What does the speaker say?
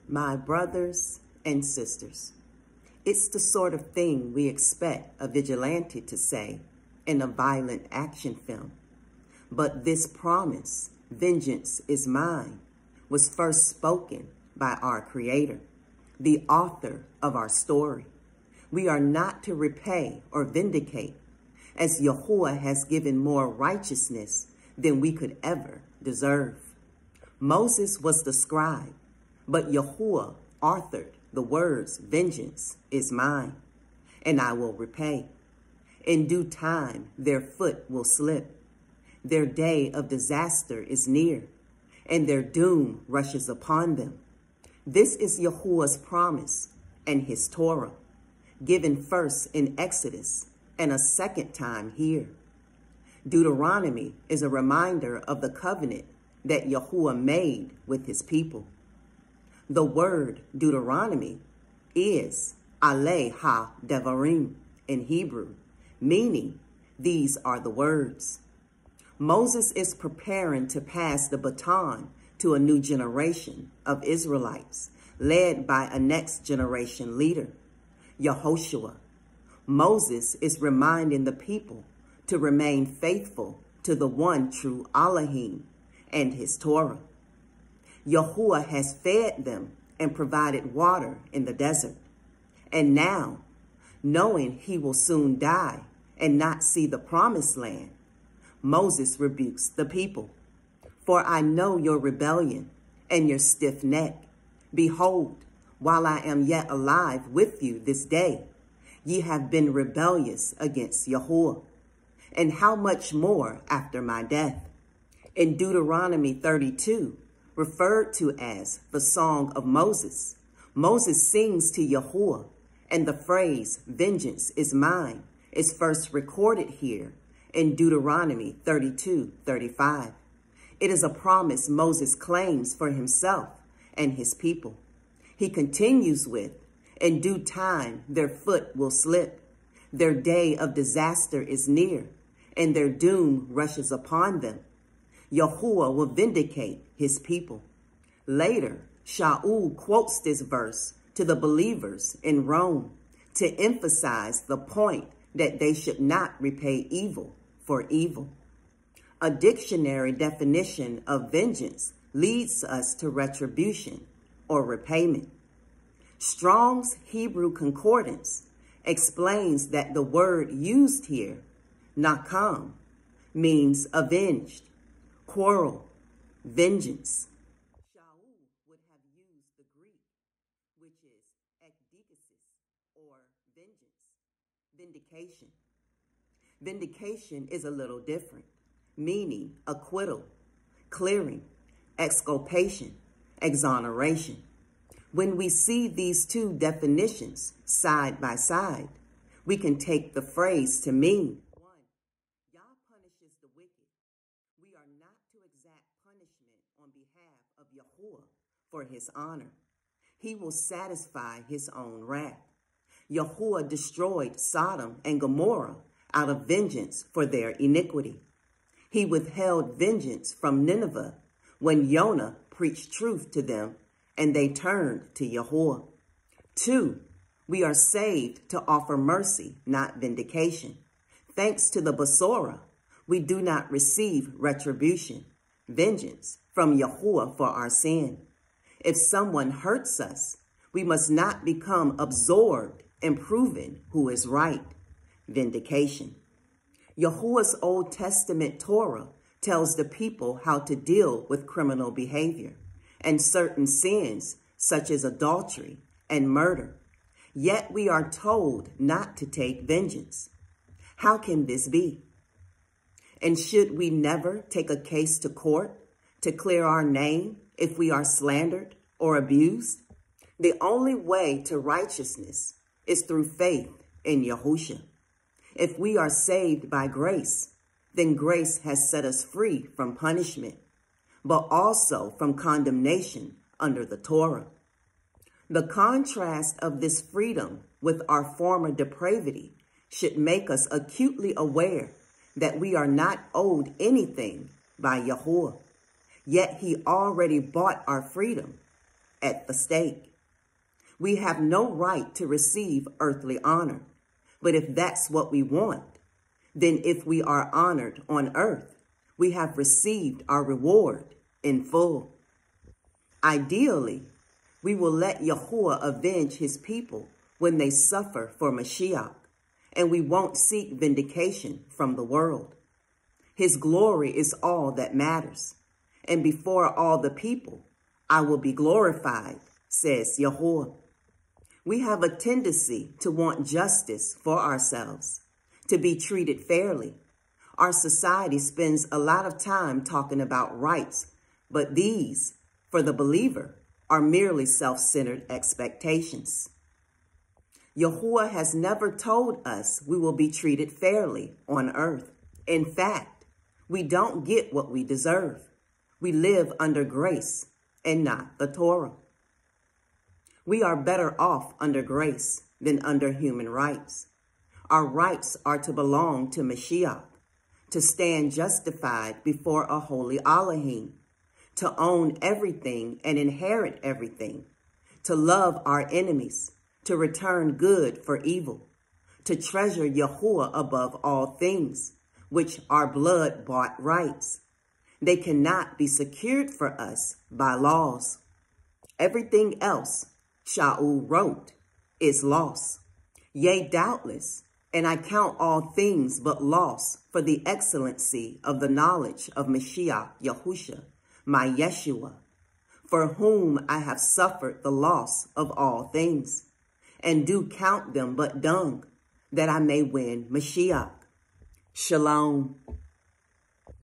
My brothers and sisters, it's the sort of thing we expect a vigilante to say in a violent action film. But this promise, vengeance is mine, was first spoken by our Creator, the author of our story. We are not to repay or vindicate, as Yahuwah has given more righteousness than we could ever deserve. Moses was the scribe, but Yahuwah authored the words, vengeance is mine, and I will repay. In due time, their foot will slip. Their day of disaster is near, and their doom rushes upon them. This is Yahuwah's promise and his Torah, given first in Exodus and a second time here. Deuteronomy is a reminder of the covenant that Yahuwah made with his people. The word Deuteronomy is Ale ha-Devarim in Hebrew, meaning these are the words. Moses is preparing to pass the baton to a new generation of Israelites, led by a next generation leader, Yehoshua. Moses is reminding the people to remain faithful to the one true Elohim and his Torah. Yahuwah has fed them and provided water in the desert. And now, knowing he will soon die and not see the promised land, Moses rebukes the people. For I know your rebellion and your stiff neck. Behold, while I am yet alive with you this day, ye have been rebellious against Yahuwah. And how much more after my death? In Deuteronomy 32, referred to as the Song of Moses, Moses sings to Yahuwah, and the phrase, vengeance is mine, is first recorded here in Deuteronomy 32:35. It is a promise Moses claims for himself and his people. He continues with, in due time their foot will slip, their day of disaster is near, and their doom rushes upon them. Yahuwah will vindicate his people. Later, Shaul quotes this verse to the believers in Rome to emphasize the point that they should not repay evil for evil. A dictionary definition of vengeance leads us to retribution or repayment. Strong's Hebrew Concordance explains that the word used here, nakam, means avenged, quarrel, vengeance. Shaul would have used the Greek, which is ekdikesis, or vengeance, vindication. Vindication is a little different, meaning acquittal, clearing, exculpation, exoneration. When we see these two definitions side by side, we can take the phrase to mean, one, Yah punishes the wicked. We are not to exact punishment on behalf of Yahuwah for his honor. He will satisfy his own wrath. Yahuwah destroyed Sodom and Gomorrah out of vengeance for their iniquity. He withheld vengeance from Nineveh when Jonah preached truth to them and they turned to Yahuwah. 2, we are saved to offer mercy, not vindication. Thanks to the Besorah, we do not receive retribution, vengeance from Yahuwah for our sin. If someone hurts us, we must not become absorbed in proving who is right, vindication. Yahuwah's Old Testament Torah tells the people how to deal with criminal behavior and certain sins such as adultery and murder. Yet we are told not to take vengeance. How can this be? And should we never take a case to court to clear our name if we are slandered or abused? The only way to righteousness is through faith in Yahushua. If we are saved by grace, then grace has set us free from punishment, but also from condemnation under the Torah. The contrast of this freedom with our former depravity should make us acutely aware that we are not owed anything by Yahuwah, yet he already bought our freedom at the stake. We have no right to receive earthly honor, but if that's what we want, then if we are honored on earth, we have received our reward in full. Ideally, we will let Yahuwah avenge his people when they suffer for Mashiach, and we won't seek vindication from the world. His glory is all that matters, and before all the people, I will be glorified, says Yahuwah. We have a tendency to want justice for ourselves, to be treated fairly. Our society spends a lot of time talking about rights, but these, for the believer, are merely self-centered expectations. Yahuwah has never told us we will be treated fairly on earth. In fact, we don't get what we deserve. We live under grace and not the Torah. We are better off under grace than under human rights. Our rights are to belong to Mashiach, to stand justified before a holy Elohim, to own everything and inherit everything, to love our enemies, to return good for evil, to treasure Yahuwah above all things, which are blood-bought rights. They cannot be secured for us by laws. Everything else Shaul wrote is loss. Yea, doubtless, and I count all things but loss for the excellency of the knowledge of Mashiach Yahusha, my Yeshua, for whom I have suffered the loss of all things, and do count them but dung, that I may win Mashiach. Shalom.